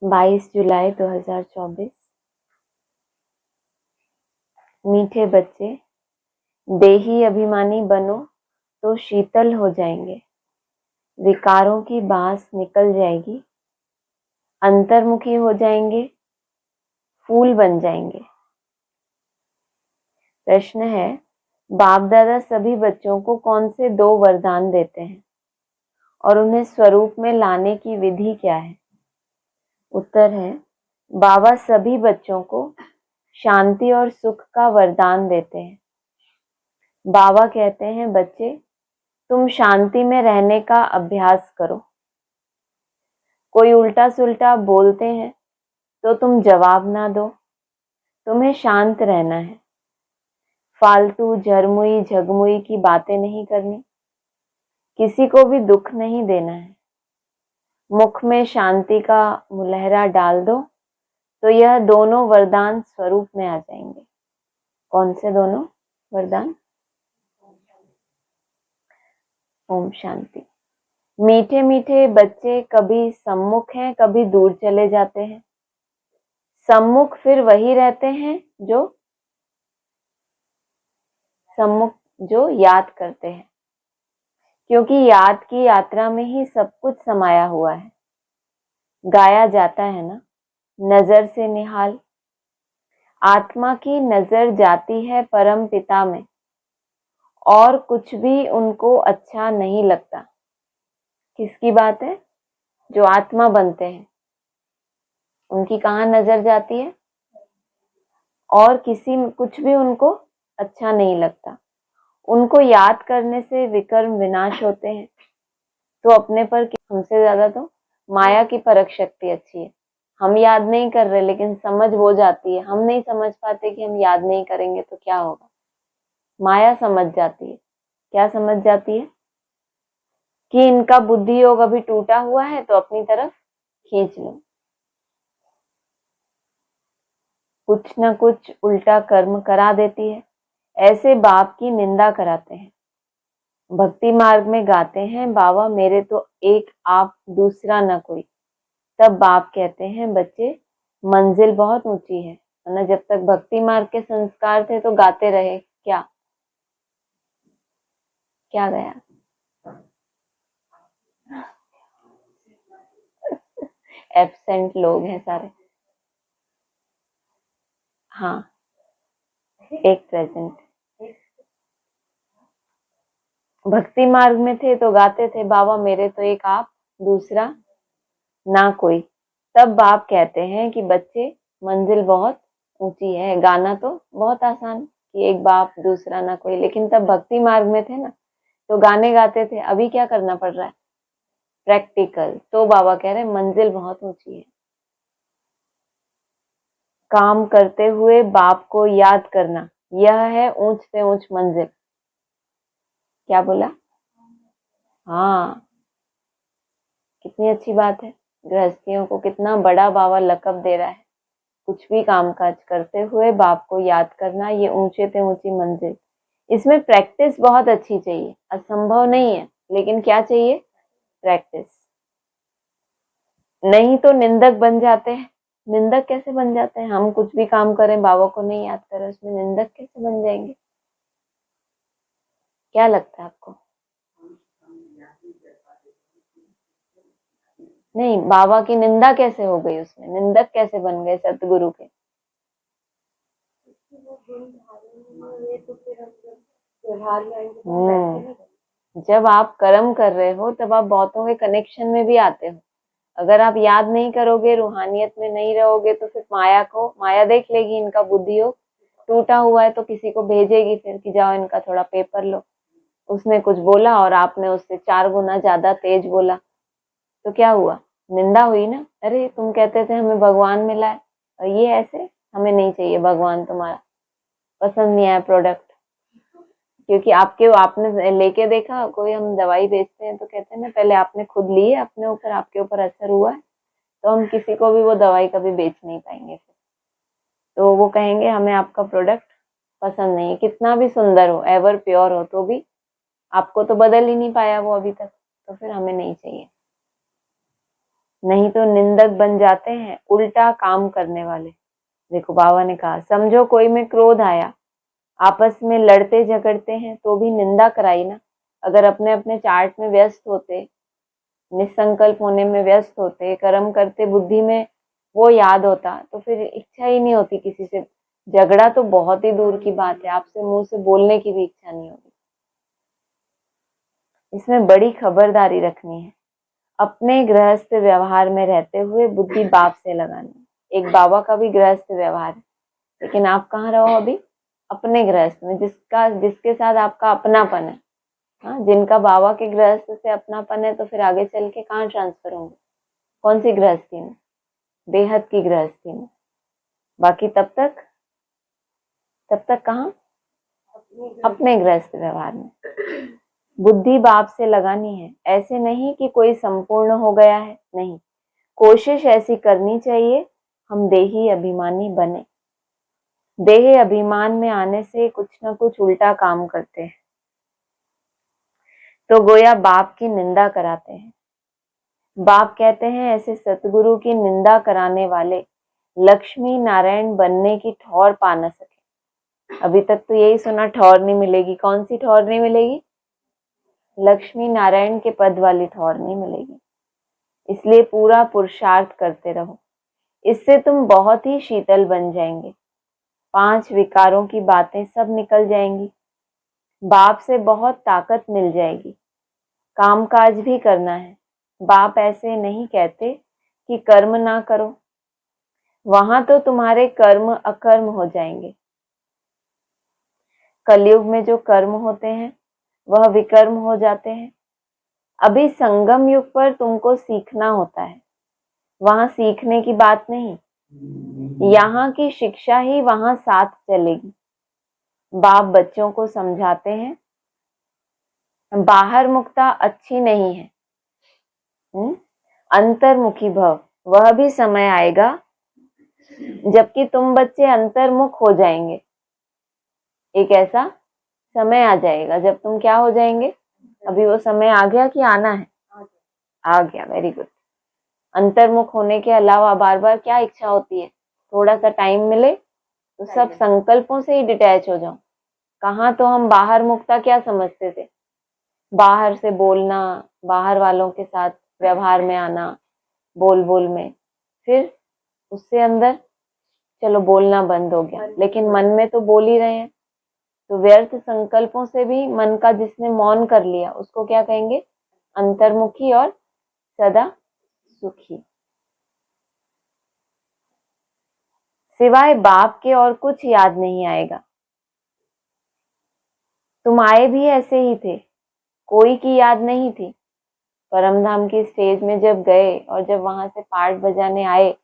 22 जुलाई 2024। मीठे बच्चे, देही अभिमानी बनो तो शीतल हो जाएंगे, विकारों की बास निकल जाएगी, अंतर्मुखी हो जाएंगे, फूल बन जाएंगे। प्रश्न है, बाप दादा सभी बच्चों को कौन से 2 वरदान देते हैं और उन्हें स्वरूप में लाने की विधि क्या है? उत्तर है, बाबा सभी बच्चों को शांति और सुख का वरदान देते हैं। बाबा कहते हैं, बच्चे तुम शांति में रहने का अभ्यास करो। कोई उल्टा सुल्टा बोलते हैं तो तुम जवाब ना दो, तुम्हें शांत रहना है। फालतू झरमुई झगमुई की बातें नहीं करनी, किसी को भी दुख नहीं देना है। मुख में शांति का मुलहरा डाल दो तो यह दोनों वरदान स्वरूप में आ जाएंगे। कौन से दोनों वरदान? ओम शांति। मीठे मीठे बच्चे कभी सम्मुख हैं, कभी दूर चले जाते हैं। सम्मुख फिर वही रहते हैं जो सम्मुख जो याद करते हैं, क्योंकि याद की यात्रा में ही सब कुछ समाया हुआ है। गाया जाता है ना, नजर से निहाल। आत्मा की नजर जाती है परम पिता में और कुछ भी उनको अच्छा नहीं लगता। किसकी बात है? जो आत्मा बनते हैं, उनकी कहाँ नजर जाती है? और कुछ भी उनको अच्छा नहीं लगता। उनको याद करने से विकर्म विनाश होते हैं। तो अपने पर हमसे ज्यादा तो माया की परख शक्ति अच्छी है। हम याद नहीं कर रहे लेकिन समझ हो जाती है। हम नहीं समझ पाते कि हम याद नहीं करेंगे तो क्या होगा। माया समझ जाती है। क्या समझ जाती है? कि इनका बुद्धि योग अभी टूटा हुआ है तो अपनी तरफ खींच लो। कुछ न कुछ उल्टा कर्म करा देती है। ऐसे बाप की निंदा कराते हैं। भक्ति मार्ग में गाते हैं, बाबा मेरे तो एक आप दूसरा न कोई। तब बाप कहते हैं, बच्चे मंजिल बहुत ऊंची है ना। जब तक भक्ति मार्ग के संस्कार थे तो गाते रहे। क्या क्या गया? एब्सेंट लोग हैं सारे। हाँ, एक प्रेजेंट। भक्ति मार्ग में थे तो गाते थे, बाबा मेरे तो एक आप दूसरा ना कोई। तब बाप कहते हैं कि बच्चे मंजिल बहुत ऊंची है। गाना तो बहुत आसान कि एक बाप दूसरा ना कोई, लेकिन तब भक्ति मार्ग में थे ना तो गाने गाते थे। अभी क्या करना पड़ रहा है? प्रैक्टिकल। तो बाबा कह रहे हैं मंजिल बहुत ऊंची है। काम करते हुए बाप को याद करना, यह है ऊंच से ऊंच मंजिल। क्या बोला? हाँ, कितनी अच्छी बात है। गृहस्थियों को कितना बड़ा बाबा लकब दे रहा है। कुछ भी कामकाज करते हुए बाप को याद करना, ये ऊंचे से ऊंची मंजिल। इसमें प्रैक्टिस बहुत अच्छी चाहिए। असंभव नहीं है, लेकिन क्या चाहिए? प्रैक्टिस। नहीं तो निंदक बन जाते हैं। निंदक कैसे बन जाते हैं? हम कुछ भी काम करें, बाबा को नहीं याद करें, उसमें निंदक कैसे बन जाएंगे? क्या लगता है आपको? नहीं, बाबा की निंदा कैसे हो गई? उसमें निंदक कैसे बन गए सतगुरु के? जब आप कर्म कर रहे हो तब आप बहुतों के कनेक्शन में भी आते हो। अगर आप याद नहीं करोगे, रूहानियत में नहीं रहोगे, तो फिर माया देख लेगी। इनका बुद्धि योग टूटा हुआ है तो किसी को भेजेगी फिर कि जाओ इनका थोड़ा पेपर लो। उसने कुछ बोला और आपने उससे 4 गुना ज्यादा तेज बोला तो क्या हुआ? निंदा हुई ना। अरे तुम कहते थे हमें भगवान मिला है और ये ऐसे, हमें नहीं चाहिए भगवान, तुम्हारा पसंद नहीं आया प्रोडक्ट। क्योंकि आपने लेके देखा, कोई हम दवाई बेचते हैं तो कहते हैं ना पहले आपने खुद ली है अपने ऊपर, आपके ऊपर असर हुआ है तो हम किसी को भी वो दवाई कभी बेच नहीं पाएंगे। फिर तो वो कहेंगे हमें आपका प्रोडक्ट पसंद नहीं है। कितना भी सुंदर हो, एवर प्योर हो, तो भी आपको तो बदल ही नहीं पाया वो अभी तक, तो फिर हमें नहीं चाहिए। नहीं तो निंदक बन जाते हैं, उल्टा काम करने वाले। देखो बाबा ने कहा, समझो कोई में क्रोध आया, आपस में लड़ते झगड़ते हैं तो भी निंदा कराई ना। अगर अपने अपने चार्ट में व्यस्त होते, निसंकल्प होने में व्यस्त होते, कर्म करते, बुद्धि में वो याद होता, तो फिर इच्छा ही नहीं होती किसी से। झगड़ा तो बहुत ही दूर की बात है, आपसे मुंह से बोलने की भी इच्छा नहीं होगी। इसमें बड़ी खबरदारी रखनी है। अपने गृहस्थ व्यवहार में रहते हुए बुद्धि बाप से लगानी। एक बाबा का भी गृहस्थ व्यवहार है, लेकिन आप कहाँ रहो अभी? अपने गृहस्थ में, जिसके साथ आपका अपनापन है। हाँ, जिनका बाबा के गृहस्थ से अपनापन है, तो फिर आगे चल के कहाँ ट्रांसफर होंगे? कौन सी गृहस्थी में? बेहद की गृहस्थी में। बाकी तब तक कहाँ? अपने गृहस्थ व्यवहार में बुद्धि बाप से लगानी है। ऐसे नहीं कि कोई संपूर्ण हो गया है, नहीं, कोशिश ऐसी करनी चाहिए हम देही अभिमानी बने। देह अभिमान में आने से कुछ ना कुछ उल्टा काम करते हैं, तो गोया बाप की निंदा कराते हैं। बाप कहते हैं, ऐसे सतगुरु की निंदा कराने वाले लक्ष्मी नारायण बनने की ठौर पा न सके। अभी तक तो यही सुना, ठौर नहीं मिलेगी। कौन सी ठौर नहीं मिलेगी? लक्ष्मी नारायण के पद वाली ठौर नहीं मिलेगी। इसलिए पूरा पुरुषार्थ करते रहो, इससे तुम बहुत ही शीतल बन जाएंगे। 5 विकारों की बातें सब निकल जाएंगी। बाप से बहुत ताकत मिल जाएगी। कामकाज भी करना है। बाप ऐसे नहीं कहते कि कर्म ना करो, वहां तो तुम्हारे कर्म अकर्म हो जाएंगे। कलयुग में जो कर्म होते हैं वह विकर्म हो जाते हैं। अभी संगम युग पर तुमको सीखना होता है, वहां सीखने की बात नहीं, यहाँ की शिक्षा ही वहां साथ चलेगी। बाप बच्चों को समझाते हैं, बाहर मुक्ता अच्छी नहीं है, अंतर्मुखी भव। वह भी समय आएगा जबकि तुम बच्चे अंतर्मुख हो जाएंगे। एक ऐसा समय आ जाएगा जब तुम क्या हो जाएंगे? अभी वो समय आ गया कि आना है? आ गया, वेरी गुड। अंतर्मुख होने के अलावा बार बार क्या इच्छा होती है? थोड़ा सा टाइम मिले तो सब संकल्पों से ही डिटैच हो जाओ। कहाँ तो हम बाहर मुक्ता क्या समझते थे? बाहर से बोलना, बाहर वालों के साथ व्यवहार में आना, बोल बोल में, फिर उससे अंदर चलो बोलना बंद हो गया, लेकिन मन में तो बोल ही रहे हैं। तो व्यर्थ संकल्पों से भी मन का जिसने मौन कर लिया उसको क्या कहेंगे? अंतर्मुखी और सदा सुखी। सिवाय बाप के और कुछ याद नहीं आएगा। तुम आए भी ऐसे ही थे, कोई की याद नहीं थी। परमधाम की स्टेज में जब गए और जब वहां से पार्ट बजाने आए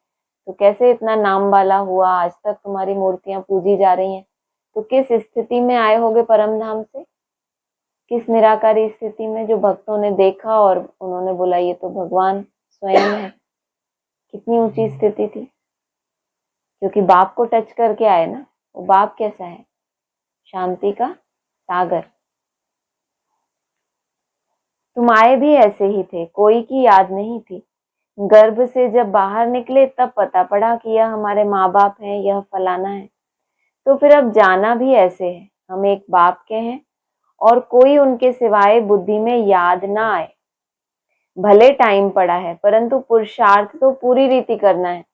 तो कैसे इतना नाम वाला हुआ, आज तक तुम्हारी मूर्तियां पूजी जा रही हैं। तो किस स्थिति में आए होगे परमधाम से? किस निराकारी स्थिति में, जो भक्तों ने देखा और उन्होंने बोला ये तो भगवान स्वयं है। कितनी ऊंची स्थिति थी, क्योंकि बाप को टच करके आए ना। वो बाप कैसा है? शांति का सागर। तुम आए भी ऐसे ही थे, कोई की याद नहीं थी। गर्भ से जब बाहर निकले तब पता पड़ा कि यह हमारे माँ बाप हैं, यह फलाना है। तो फिर अब जाना भी ऐसे है, हम एक बाप के हैं और कोई उनके सिवाय बुद्धि में याद ना आए। भले टाइम पड़ा है, परंतु पुरुषार्थ तो पूरी रीति करना है।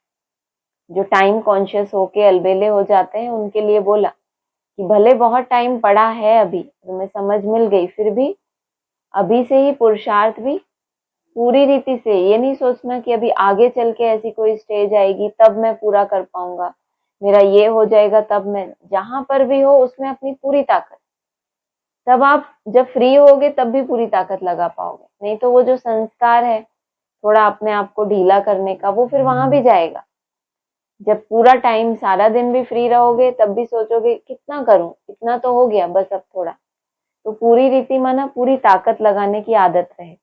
जो टाइम कॉन्शियस होके अलबेले हो जाते हैं उनके लिए बोला कि भले बहुत टाइम पड़ा है, अभी तुम्हें समझ मिल गई, फिर भी अभी से ही पुरुषार्थ भी पूरी रीति से। ये नहीं सोचना कि अभी आगे चल के ऐसी कोई स्टेज आएगी तब मैं पूरा कर पाऊंगा, मेरा ये हो जाएगा तब मैं। जहां पर भी हो उसमें अपनी पूरी ताकत, तब आप जब फ्री होगे तब भी पूरी ताकत लगा पाओगे। नहीं तो वो जो संस्कार है थोड़ा अपने आप को ढीला करने का, वो फिर वहां भी जाएगा। जब पूरा टाइम सारा दिन भी फ्री रहोगे तब भी सोचोगे कितना करूं, इतना तो हो गया, बस अब थोड़ा। तो पूरी रीति माना पूरी ताकत लगाने की आदत रहे।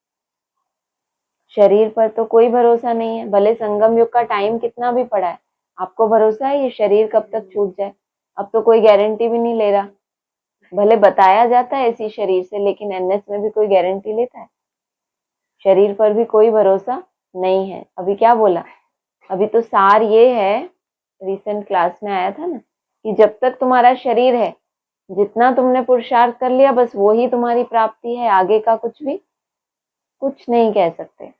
शरीर पर तो कोई भरोसा नहीं है, भले संगम युग का टाइम कितना भी पड़ा है, आपको भरोसा है ये शरीर कब तक छूट जाए? अब तो कोई गारंटी भी नहीं ले रहा। भले बताया जाता है इसी शरीर से, लेकिन एनएस में भी कोई गारंटी लेता है? शरीर पर भी कोई भरोसा नहीं है। अभी क्या बोला, अभी तो सार ये है, रिसेंट क्लास में आया था ना, कि जब तक तुम्हारा शरीर है, जितना तुमने पुरुषार्थ कर लिया बस वही तुम्हारी प्राप्ति है, आगे का कुछ भी कुछ नहीं कह सकते।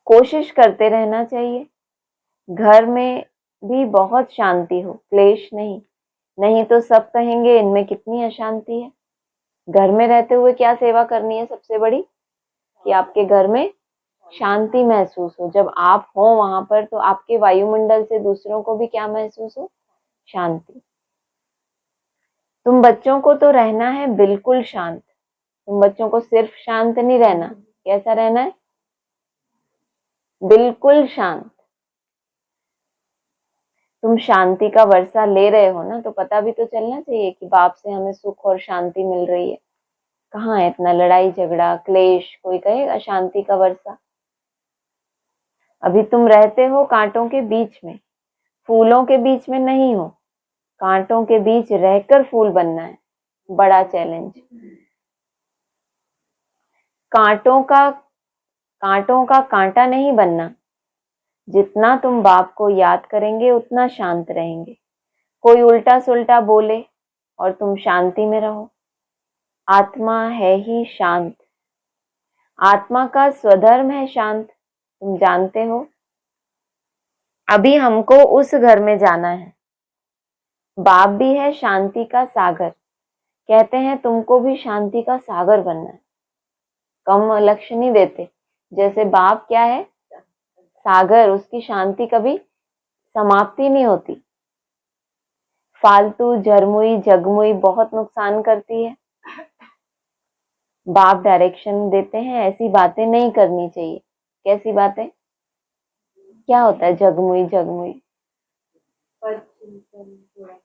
कोशिश करते रहना चाहिए, घर में भी बहुत शांति हो, क्लेश नहीं, नहीं तो सब कहेंगे इनमें कितनी अशांति है। घर में रहते हुए क्या सेवा करनी है सबसे बड़ी, कि आपके घर में शांति महसूस हो। जब आप हो वहां पर तो आपके वायुमंडल से दूसरों को भी क्या महसूस हो, शांति। तुम बच्चों को तो रहना है बिल्कुल शांत, तुम बच्चों को सिर्फ शांत नहीं रहना, कैसा रहना है, बिल्कुल शांत। तुम शांति का वर्षा ले रहे हो ना, तो पता भी तो चलना चाहिए कि बाप से हमें सुख और शांति मिल रही है। कहाँ है इतना लड़ाई झगड़ा क्लेश, कोई कहेगा शांति का वर्षा। अभी तुम रहते हो कांटों के बीच में, फूलों के बीच में नहीं हो, कांटों के बीच रहकर फूल बनना है, बड़ा चैलेंज। कांटों का कांटा नहीं बनना। जितना तुम बाप को याद करेंगे उतना शांत रहेंगे। कोई उल्टा सुल्टा बोले और तुम शांति में रहो। आत्मा है ही शांत, आत्मा का स्वधर्म है शांत, तुम जानते हो। अभी हमको उस घर में जाना है। बाप भी है शांति का सागर, कहते हैं तुमको भी शांति का सागर बनना है। कम लक्ष्य नहीं देते, जैसे बाप क्या है, सागर, उसकी शांति कभी समाप्ति नहीं होती। फालतू झरमुई जगमुई बहुत नुकसान करती है। बाप डायरेक्शन देते हैं, ऐसी बातें नहीं करनी चाहिए। कैसी बातें, क्या होता है जगमुई जगमुई,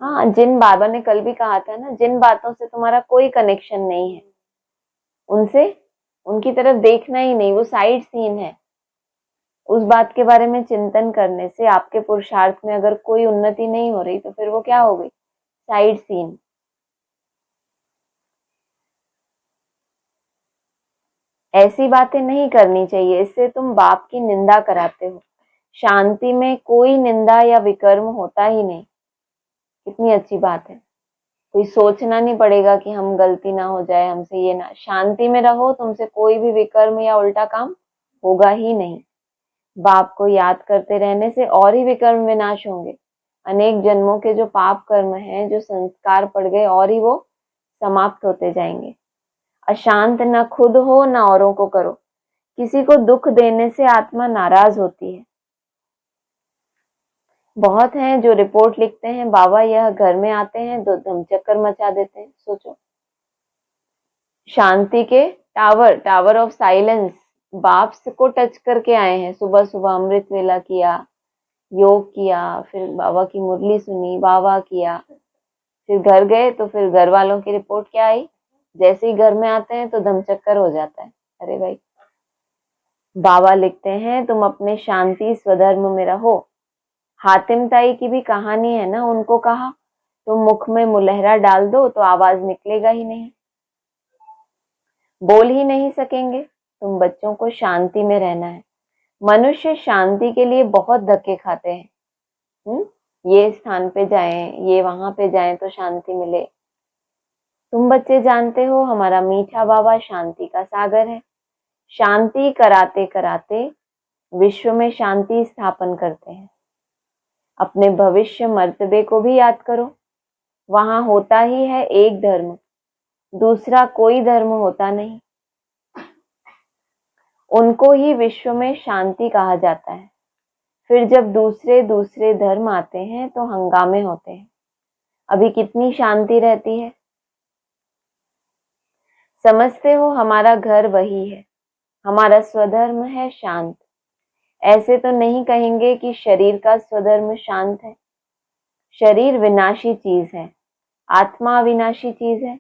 हाँ, जिन बाबा ने कल भी कहा था ना, जिन बातों से तुम्हारा कोई कनेक्शन नहीं है उनसे, उनकी तरफ देखना ही नहीं, वो साइड सीन है। उस बात के बारे में चिंतन करने से आपके पुरुषार्थ में अगर कोई उन्नति नहीं हो रही तो फिर वो क्या हो गई, साइड सीन। ऐसी बातें नहीं करनी चाहिए, इससे तुम बाप की निंदा कराते हो। शांति में कोई निंदा या विकर्म होता ही नहीं। कितनी अच्छी बात है, कोई सोचना नहीं पड़ेगा कि हम गलती ना हो जाए हमसे, ये ना, शांति में रहो, तुमसे कोई भी विकर्म या उल्टा काम होगा ही नहीं। बाप को याद करते रहने से और ही विकर्म विनाश होंगे। अनेक जन्मों के जो पाप कर्म हैं, जो संस्कार पड़ गए, और ही वो समाप्त होते जाएंगे। अशांत न खुद हो न औरों को करो। किसी को दुख देने से आत्मा नाराज होती है। बहुत हैं जो रिपोर्ट लिखते हैं, बाबा यह घर में आते हैं तो धमचक्कर मचा देते हैं। सोचो, शांति के टावर ऑफ साइलेंस बाप को टच करके आए हैं। सुबह सुबह अमृत वेला किया, योग किया, फिर बाबा की मुरली सुनी, बाबा किया, फिर घर गए तो फिर घर वालों की रिपोर्ट क्या आई, जैसे ही घर में आते हैं तो धमचक्कर हो जाता है। अरे भाई, बाबा लिखते हैं तुम अपने शांति स्वधर्म में रहो। हातिम ताई की भी कहानी है ना, उनको कहा तुम मुख में मुलहरा डाल दो तो आवाज निकलेगा ही नहीं, बोल ही नहीं सकेंगे। तुम बच्चों को शांति में रहना है। मनुष्य शांति के लिए बहुत धक्के खाते हैं। ये स्थान पे जाएं, ये वहां पे जाएं तो शांति मिले। तुम बच्चे जानते हो हमारा मीठा बाबा शांति का सागर है। शांति कराते कराते विश्व में शांति स्थापन करते हैं। अपने भविष्य मर्तबे को भी याद करो। वहां होता ही है एक धर्म, दूसरा कोई धर्म होता नहीं। उनको ही विश्व में शांति कहा जाता है। फिर जब दूसरे दूसरे धर्म आते हैं तो हंगामे होते हैं। अभी कितनी शांति रहती है। समझते हो हमारा घर वही है, हमारा स्वधर्म है शांत। ऐसे तो नहीं कहेंगे कि शरीर का स्वधर्म शांत है। शरीर विनाशी चीज है, आत्मा अविनाशी चीज है।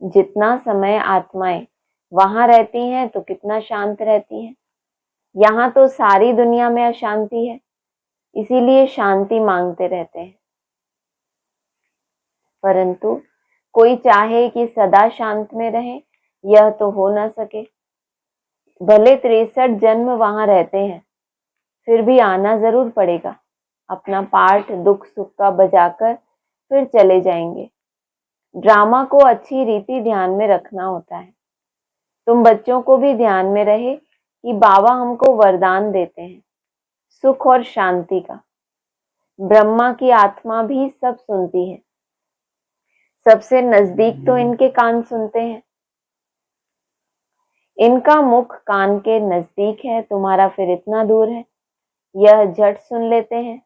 जितना समय आत्माएं वहां रहती हैं तो कितना शांत रहती हैं। यहाँ तो सारी दुनिया में अशांति है, इसीलिए शांति मांगते रहते हैं। परंतु कोई चाहे कि सदा शांत में रहे, यह तो हो ना सके। भले 63 जन्म वहां रहते हैं, फिर भी आना जरूर पड़ेगा। अपना पार्ट दुख सुख का बजाकर फिर चले जाएंगे। ड्रामा को अच्छी रीति ध्यान में रखना होता है। तुम बच्चों को भी ध्यान में रहे कि बाबा हमको वरदान देते हैं सुख और शांति का। ब्रह्मा की आत्मा भी सब सुनती है। सबसे नजदीक तो इनके कान सुनते हैं। इनका मुख कान के नजदीक है, तुम्हारा फिर इतना दूर है। यह झट सुन लेते हैं,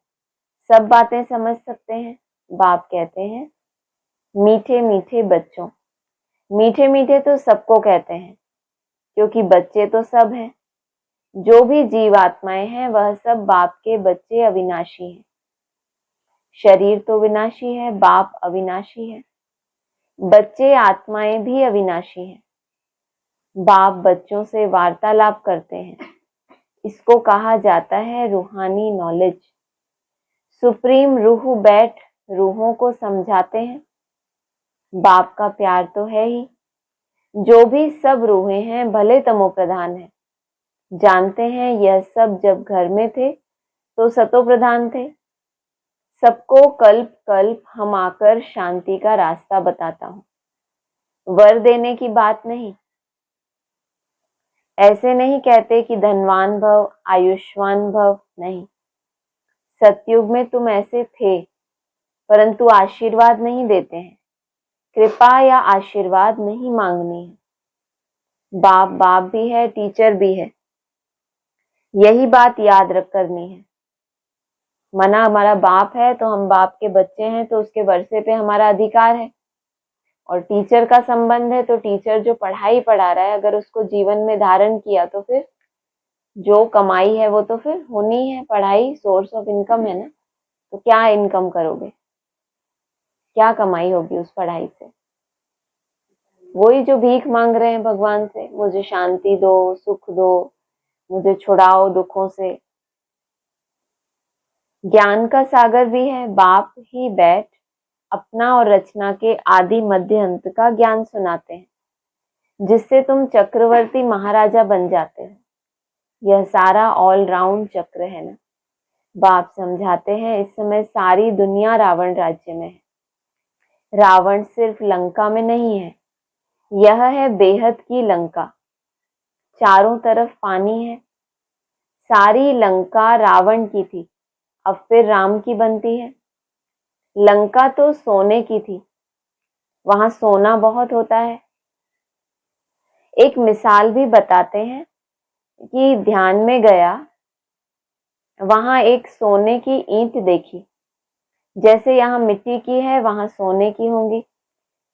सब बातें समझ सकते हैं। बाप कहते हैं, मीठे मीठे बच्चों। मीठे मीठे तो सबको कहते हैं, क्योंकि बच्चे तो सब हैं। जो भी जीवात्माएं हैं वह सब बाप के बच्चे अविनाशी हैं। शरीर तो विनाशी है, बाप अविनाशी है। बच्चे आत्माएं भी अविनाशी हैं। बाप बच्चों से वार्तालाप करते हैं। इसको कहा जाता है रूहानी नॉलेज। सुप्रीम रूह बैठ रूहों को समझाते हैं। बाप का प्यार तो है ही। जो भी सब रूहें हैं भले तमो प्रधान है, जानते हैं यह सब जब घर में थे तो सतो प्रधान थे। सबको कल्प कल्प हम आकर शांति का रास्ता बताता हूं। वर देने की बात नहीं। ऐसे नहीं कहते कि धनवान भव, आयुष्मान भव, नहीं। सतयुग में तुम ऐसे थे, परंतु आशीर्वाद नहीं देते हैं। कृपा या आशीर्वाद नहीं मांगनी है। बाप बाप भी है, टीचर भी है। यही बात याद रख करनी है। मना हमारा बाप है तो हम बाप के बच्चे हैं, तो उसके वर्षे पे हमारा अधिकार है। और टीचर का संबंध है तो टीचर जो पढ़ाई पढ़ा रहा है, अगर उसको जीवन में धारण किया तो फिर जो कमाई है वो तो फिर होनी है। पढ़ाई सोर्स ऑफ इनकम है ना, तो क्या इनकम करोगे, क्या कमाई होगी उस पढ़ाई से? वही जो भीख मांग रहे हैं भगवान से, मुझे शांति दो, सुख दो, मुझे छुड़ाओ दुखों से। ज्ञान का सागर भी है। बाप ही बैठ अपना और रचना के आदि मध्य अंत का ज्ञान सुनाते हैं, जिससे तुम चक्रवर्ती महाराजा बन जाते हो। यह सारा ऑल राउंड चक्र है ना। बाप समझाते हैं, इस समय सारी दुनिया रावण राज्य में है। रावण सिर्फ लंका में नहीं है, यह है बेहद की लंका। चारों तरफ पानी है। सारी लंका रावण की थी, अब फिर राम की बनती है। लंका तो सोने की थी, वहां सोना बहुत होता है। एक मिसाल भी बताते हैं कि ध्यान में गया, वहां एक सोने की ईंट देखी। जैसे यहाँ मिट्टी की है वहां सोने की होंगी,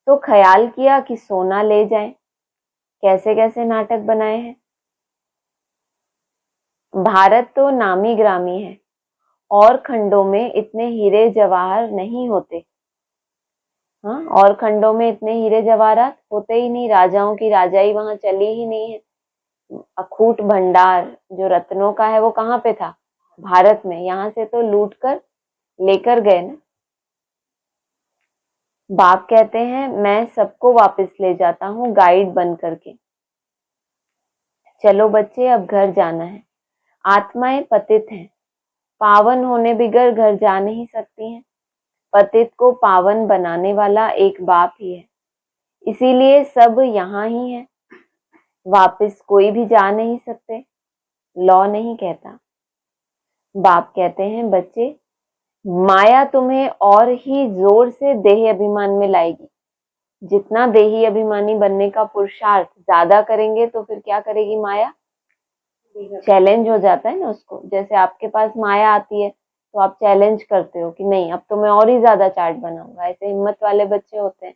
तो ख्याल किया कि सोना ले जाएं। कैसे कैसे नाटक बनाए हैं। भारत तो नामी ग्रामी है, और खंडों में इतने हीरे जवाहर नहीं होते। हाँ, और खंडों में इतने हीरे जवाहरात होते ही नहीं। राजाओं की राजाई वहां चली ही नहीं है। अखूट भंडार जो रत्नों का है वो कहाँ पे था? भारत में। यहाँ से तो लूट कर लेकर गए ना। बाप कहते हैं, मैं सबको वापस ले जाता हूँ गाइड बन करके। चलो बच्चे, अब घर जाना है। आत्माएं पतित हैं, पावन होने बिगर घर जा नहीं सकती हैं। पतित को पावन बनाने वाला एक बाप ही है, इसीलिए सब यहाँ ही है। वापस कोई भी जा नहीं सकते, लॉ नहीं कहता। बाप कहते हैं, बच्चे, माया तुम्हें और ही जोर से देह अभिमान में लाएगी। जितना देही अभिमानी बनने का पुरुषार्थ ज्यादा करेंगे तो फिर क्या करेगी माया? चैलेंज हो जाता है ना उसको। जैसे आपके पास माया आती है तो आप चैलेंज करते हो कि नहीं, अब तो मैं और ही ज्यादा चार्ट बनाऊंगा। ऐसे हिम्मत वाले बच्चे होते हैं।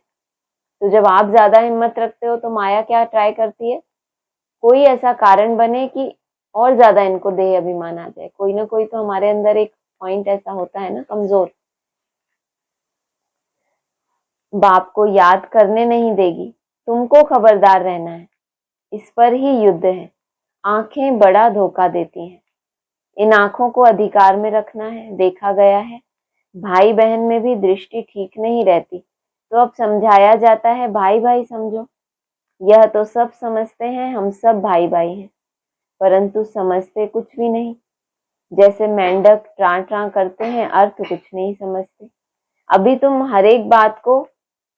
तो जब आप ज्यादा हिम्मत रखते हो तो माया क्या ट्राई करती है? कोई ऐसा कारण बने कि और ज्यादा इनको देह अभिमान आ जाए। कोई ना कोई तो हमारे अंदर एक पॉइंट ऐसा होता है ना, कमजोर। बाप को याद करने नहीं देगी, तुमको खबरदार रहना है। इस पर ही युद्ध है। आंखें बड़ा धोखा देती हैं, इन आंखों को अधिकार में रखना है। देखा गया है भाई बहन में भी दृष्टि ठीक नहीं रहती, तो अब समझाया जाता है भाई भाई समझो। यह तो सब समझते हैं हम सब भाई भाई हैं, परंतु समझते कुछ भी नहीं। जैसे मेंढक ट्रां ट्रां करते हैं, अर्थ कुछ नहीं समझते। अभी तुम हर एक बात को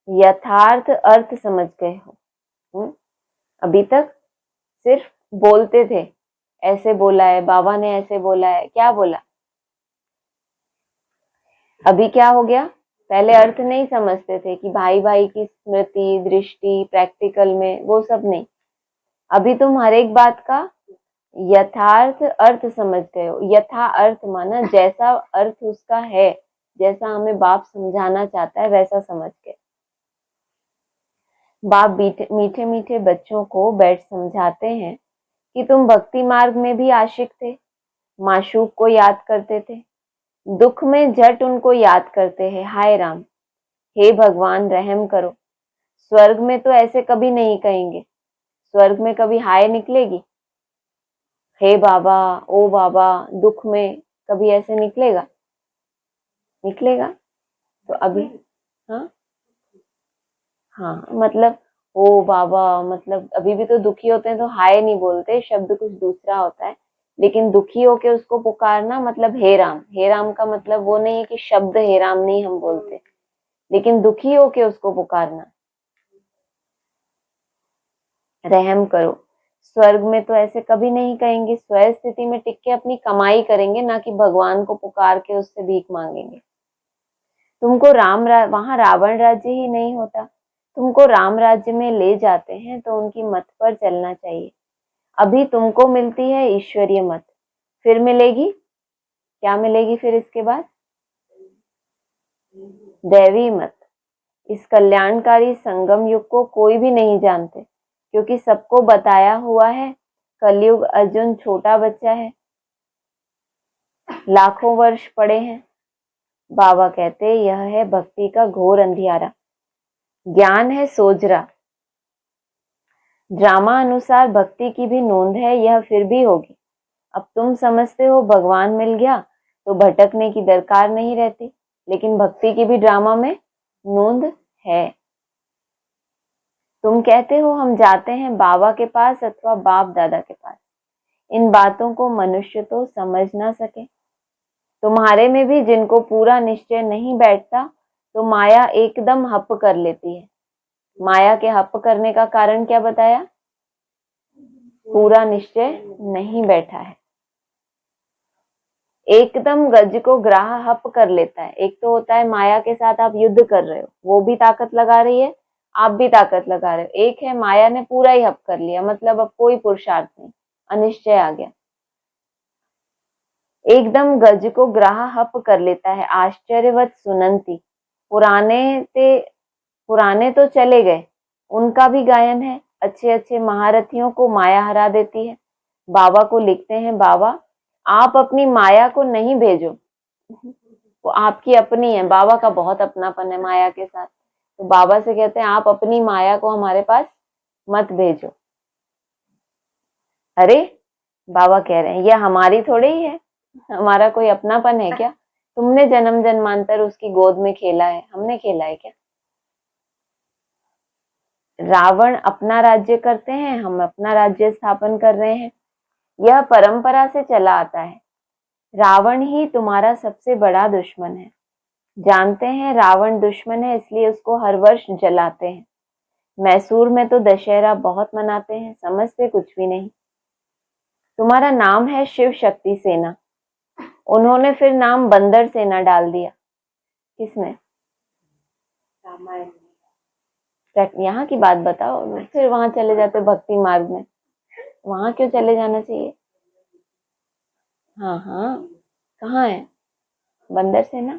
यथार्थ अर्थ समझ गए हो। अभी तक सिर्फ बोलते थे, ऐसे बोला है बाबा ने, ऐसे बोला है, क्या बोला। अभी क्या हो गया, पहले अर्थ नहीं समझते थे कि भाई भाई की स्मृति, दृष्टि, प्रैक्टिकल में, वो सब नहीं। अभी तुम हर एक बात का यथार्थ अर्थ समझ गए हो। यथा अर्थ माना जैसा अर्थ उसका है, जैसा हमें बाप समझाना चाहता है वैसा समझ गए। बाप मीठे मीठे बच्चों को बैठ समझाते हैं कि तुम भक्ति मार्ग में भी आशिक थे, माशूक को याद करते थे, दुख में झट उनको याद करते हैं, हाय राम, हे भगवान रहम करो। स्वर्ग में तो ऐसे कभी नहीं कहेंगे। स्वर्ग में कभी हाय निकलेगी? हे बाबा, ओ बाबा, दुख में कभी ऐसे निकलेगा? निकलेगा? तो अभी हाँ मतलब ओ बाबा, मतलब अभी भी तो दुखी होते हैं तो हाय नहीं बोलते, शब्द कुछ दूसरा होता है। लेकिन दुखी होके उसको पुकारना मतलब हे राम। हे राम का मतलब वो नहीं है कि शब्द हे राम नहीं हम बोलते, लेकिन दुखी होके उसको पुकारना, रहम करो। स्वर्ग में तो ऐसे कभी नहीं कहेंगे। स्व स्थिति में टिक के अपनी कमाई करेंगे, ना कि भगवान को पुकार के उससे भीख मांगेंगे। तुमको वहां रावण राज्य ही नहीं होता, तुमको राम राज्य में ले जाते हैं तो उनकी मत पर चलना चाहिए। अभी तुमको मिलती है ईश्वरीय मत, फिर मिलेगी क्या? मिलेगी फिर इसके बाद दैवी मत। इस कल्याणकारी संगम युग को कोई भी नहीं जानते, क्योंकि सबको बताया हुआ है कलयुग अर्जुन छोटा बच्चा है, लाखों वर्ष पड़े हैं। बाबा कहते यह है भक्ति का घोर अंधियारा, ज्ञान है सोजरा। ड्रामा अनुसार भक्ति की भी नोंद है, यह फिर भी होगी। अब तुम समझते हो भगवान मिल गया तो भटकने की दरकार नहीं रहती, लेकिन भक्ति की भी ड्रामा में नोंद है। तुम कहते हो हम जाते हैं बाबा के पास अथवा बाप दादा के पास। इन बातों को मनुष्य तो समझ ना सके। तुम्हारे में भी जिनको पूरा निश्चय नहीं बैठता तो माया एकदम हप कर लेती है। माया के हप करने का कारण क्या बताया? पूरा निश्चय नहीं बैठा है। एकदम गज को ग्राह हप कर लेता है। एक तो होता है माया के साथ आप युद्ध कर रहे हो, वो भी ताकत लगा रही है, आप भी ताकत लगा रहे हो। एक है माया ने पूरा ही हप कर लिया, मतलब अब कोई पुरुषार्थ नहीं, अनिश्चय आ गया। एकदम गज को ग्राह हप कर लेता है। आश्चर्यवत सुनंती, पुराने तो चले गए, उनका भी गायन है। अच्छे अच्छे महारथियों को माया हरा देती है। बाबा को लिखते हैं, बाबा आप अपनी माया को नहीं भेजो, वो आपकी अपनी है। बाबा का बहुत अपनापन है माया के साथ, तो बाबा से कहते हैं आप अपनी माया को हमारे पास मत भेजो। अरे बाबा कह रहे हैं यह हमारी थोड़ी ही है, हमारा कोई अपनापन है क्या? तुमने जन्म जन्मांतर उसकी गोद में खेला है, हमने खेला है क्या? रावण अपना राज्य करते हैं, हम अपना राज्य स्थापन कर रहे हैं। यह परंपरा से चला आता है। रावण ही तुम्हारा सबसे बड़ा दुश्मन है। जानते हैं रावण दुश्मन है, इसलिए उसको हर वर्ष जलाते हैं। मैसूर में तो दशहरा बहुत मनाते हैं, समझते कुछ भी नहीं। तुम्हारा नाम है शिव शक्ति सेना, उन्होंने फिर नाम बंदर सेना डाल दिया। किसने? रामायण। यहाँ की बात बताओ, फिर वहां चले जाते भक्ति मार्ग में। वहां क्यों चले जाना चाहिए? हाँ हाँ, कहाँ है बंदर सेना?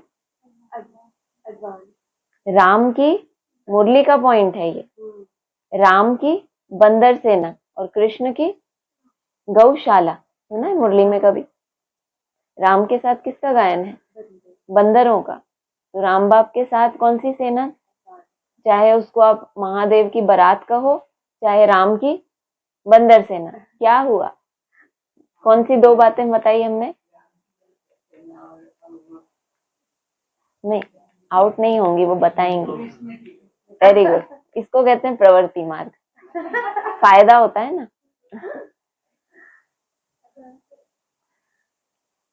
राम की मुरली का पॉइंट है ये। राम की बंदर सेना और कृष्ण की गौशाला। सुना है मुरली में कभी? राम के साथ किसका गायन है? बंदरों का। तो राम बाप के साथ कौन सी सेना? चाहे उसको आप महादेव की बारात कहो, चाहे राम की बंदर सेना। क्या हुआ? कौन सी दो बातें बताई हमने? नहीं, आउट नहीं होंगी, वो बताएंगे। वेरी गुड, इसको कहते हैं प्रवृत्ति मार्ग। फायदा होता है ना।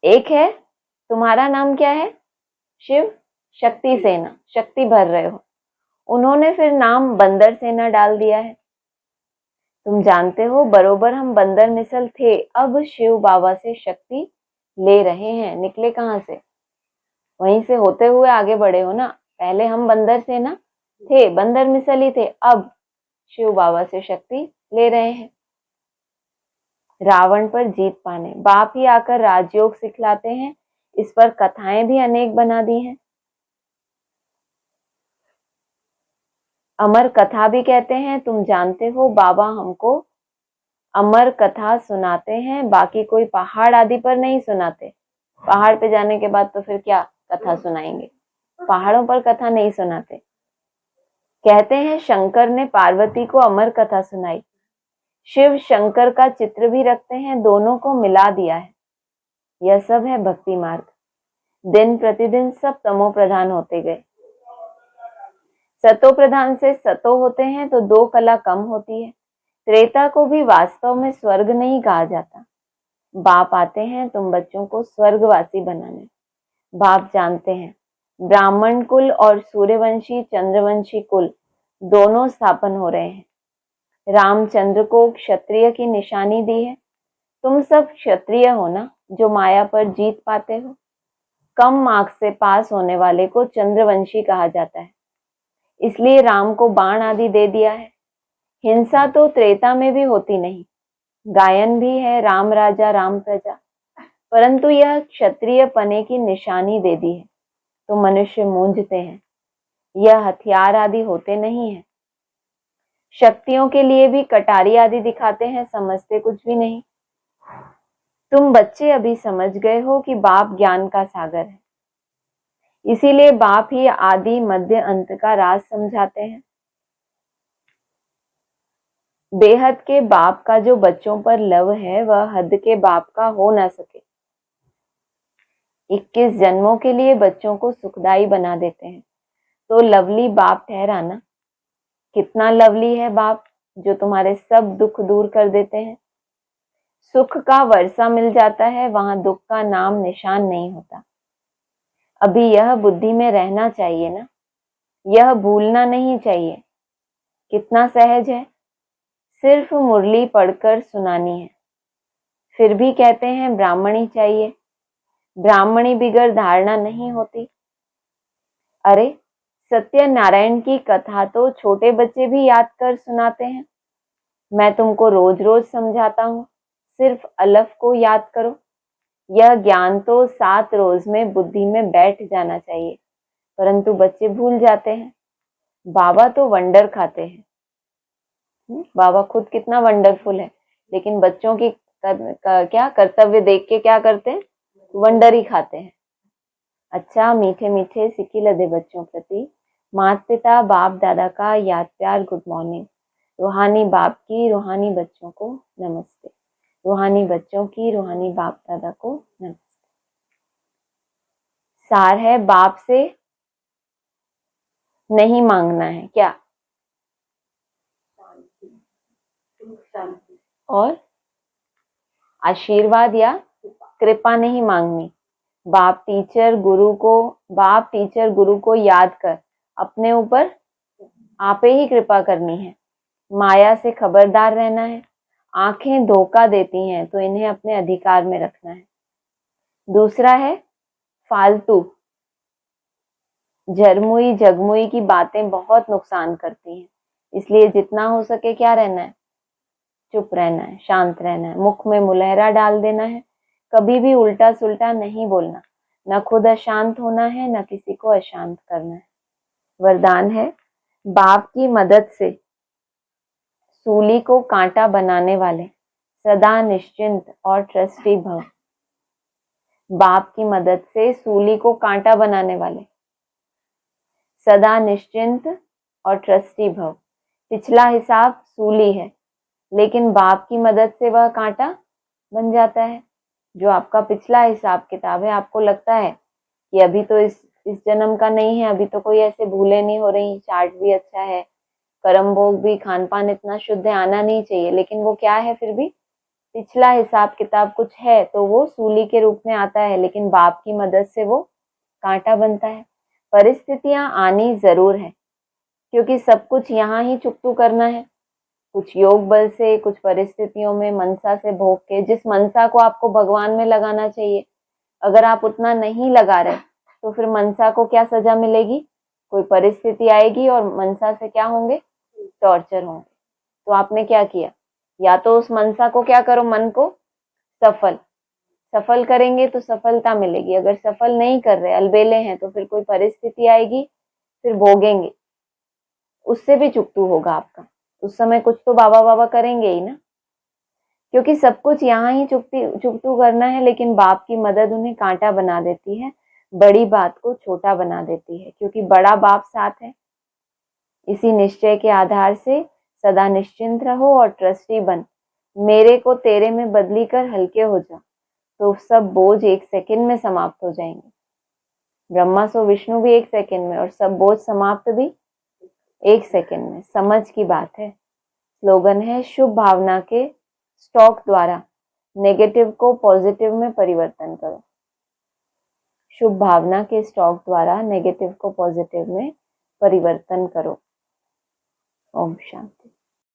एक है, तुम्हारा नाम क्या है? शिव शक्ति सेना, शक्ति भर रहे हो। उन्होंने फिर नाम बंदर सेना डाल दिया है। तुम जानते हो बरोबर हम बंदर मिसल थे, अब शिव बाबा से शक्ति ले रहे हैं। निकले कहाँ से? वहीं से होते हुए आगे बढ़े हो ना। पहले हम बंदर सेना थे, बंदर मिसल ही थे, अब शिव बाबा से शक्ति ले रहे हैं रावण पर जीत पाने। बाप ही आकर राजयोग सिखलाते हैं। इस पर कथाएं भी अनेक बना दी हैं। अमर कथा भी कहते हैं। तुम जानते हो बाबा हमको अमर कथा सुनाते हैं, बाकी कोई पहाड़ आदि पर नहीं सुनाते। पहाड़ पे जाने के बाद तो फिर क्या कथा सुनाएंगे? पहाड़ों पर कथा नहीं सुनाते। कहते हैं शंकर ने पार्वती को अमर कथा सुनाई। शिव शंकर का चित्र भी रखते हैं, दोनों को मिला दिया है। यह सब है भक्ति मार्ग। दिन प्रतिदिन सब तमो प्रधान होते गए। सतो प्रधान से सतो होते हैं तो दो कला कम होती है। त्रेता को भी वास्तव में स्वर्ग नहीं कहा जाता। बाप आते हैं तुम बच्चों को स्वर्गवासी बनाने। बाप जानते हैं ब्राह्मण कुल और सूर्यवंशी चंद्रवंशी कुल दोनों स्थापन हो रहे हैं। रामचंद्र को क्षत्रिय की निशानी दी है। तुम सब क्षत्रिय हो ना, जो माया पर जीत पाते हो। कम मार्क्स से पास होने वाले को चंद्रवंशी कहा जाता है, इसलिए राम को बाण आदि दे दिया है। हिंसा तो त्रेता में भी होती नहीं। गायन भी है राम राजा राम प्रजा, परंतु यह क्षत्रिय पने की निशानी दे दी है तो मनुष्य मूंझते हैं। यह हथियार आदि होते नहीं है। शक्तियों के लिए भी कटारी आदि दिखाते हैं, समझते कुछ भी नहीं। तुम बच्चे अभी समझ गए हो कि बाप ज्ञान का सागर है, इसीलिए बाप ही आदि मध्य अंत का राज समझाते हैं। बेहद के बाप का जो बच्चों पर लव है वह हद के बाप का हो ना सके। 21 जन्मों के लिए बच्चों को सुखदाई बना देते हैं तो लवली बाप ठहरा ना। कितना लवली है बाप, जो तुम्हारे सब दुख दूर कर देते हैं। सुख का वर्षा मिल जाता है, वहां दुख का नाम निशान नहीं होता। अभी यह बुद्धि में रहना चाहिए ना, यह भूलना नहीं चाहिए। कितना सहज है, सिर्फ मुरली पढ़कर सुनानी है। फिर भी कहते हैं ब्राह्मणी चाहिए। ब्राह्मणी बिगर धारणा नहीं होती। अरे सत्यनारायण की कथा तो छोटे बच्चे भी याद कर सुनाते हैं। मैं तुमको रोज रोज समझाता हूँ, सिर्फ अलफ को याद करो। यह ज्ञान तो 7 रोज में बुद्धि में बैठ जाना चाहिए, परंतु बच्चे भूल जाते हैं। बाबा तो वंडर खाते हैं। बाबा खुद कितना वंडरफुल है, लेकिन बच्चों की क्या कर्तव्य देख के क्या करते हैं? वंडर ही खाते हैं। अच्छा मीठे मीठे सिक्की लदे बच्चों प्रति माता पिता बाप दादा का याद प्यार गुड मॉर्निंग। रूहानी बाप की रूहानी बच्चों को नमस्ते। रूहानी बच्चों की रूहानी बाप दादा को नमस्ते। सार है बाप से नहीं मांगना है क्या? और आशीर्वाद या कृपा नहीं मांगनी। बाप टीचर गुरु को याद कर अपने ऊपर आपे ही कृपा करनी है। माया से खबरदार रहना है। आंखें धोखा देती हैं तो इन्हें अपने अधिकार में रखना है। दूसरा है फालतू झरमुई जगमुई की बातें बहुत नुकसान करती हैं, इसलिए जितना हो सके क्या रहना है? चुप रहना है, शांत रहना है। मुख में मुलहरा डाल देना है। कभी भी उल्टा सुल्टा नहीं बोलना। न खुद अशांत होना है, न किसी को अशांत करना है। वरदान है बाप की मदद से सूली को कांटा बनाने वाले सदा निश्चिंत और ट्रस्टी भव। बाप की मदद से सूली को कांटा बनाने वाले सदा निश्चिंत और ट्रस्टी भव। पिछला हिसाब सूली है, लेकिन बाप की मदद से वह कांटा बन जाता है। जो आपका पिछला हिसाब किताब है, आपको लगता है कि अभी तो इस जन्म का नहीं है, अभी तो कोई ऐसे भूले नहीं हो रही, चार्ट भी अच्छा है, कर्म भोग भी, खान पान इतना शुद्ध है, आना नहीं चाहिए, लेकिन वो क्या है फिर भी पिछला हिसाब किताब कुछ है तो वो सूली के रूप में आता है, लेकिन बाप की मदद से वो कांटा बनता है। परिस्थितियां आनी जरूर है, क्योंकि सब कुछ यहाँ ही चुकतू करना है। कुछ योग बल से, कुछ परिस्थितियों में मनसा से भोग के। जिस मनसा को आपको भगवान में लगाना चाहिए, अगर आप उतना नहीं लगा रहे तो फिर मनसा को क्या सजा मिलेगी? कोई परिस्थिति आएगी और मनसा से क्या होंगे? टॉर्चर होंगे। तो आपने क्या किया? या तो उस मनसा को क्या करो, मन को सफल करेंगे तो सफलता मिलेगी। अगर सफल नहीं कर रहे, अलबेले हैं, तो फिर कोई परिस्थिति आएगी, फिर भोगेंगे, उससे भी चुकतू होगा आपका। उस समय कुछ तो बाबा बाबा करेंगे ही ना, क्योंकि सब कुछ यहाँ ही चुकतू करना है, लेकिन बाप की मदद उन्हें कांटा बना देती है, बड़ी बात को छोटा बना देती है, क्योंकि बड़ा बाप साथ है। इसी निश्चय के आधार से सदा निश्चिंत रहो और ट्रस्टी बन। मेरे को तेरे में बदली कर हल्के हो जा, तो सब बोझ 1 सेकंड में समाप्त हो जाएंगे। ब्रह्मा सो विष्णु भी 1 सेकंड में, और सब बोझ समाप्त भी 1 सेकंड में। समझ की बात है। स्लोगन है, शुभ भावना के स्टॉक द्वारा नेगेटिव को पॉजिटिव में परिवर्तन करो। शुभ भावना के स्टॉक द्वारा नेगेटिव को पॉजिटिव में परिवर्तन करो। ओम शांति।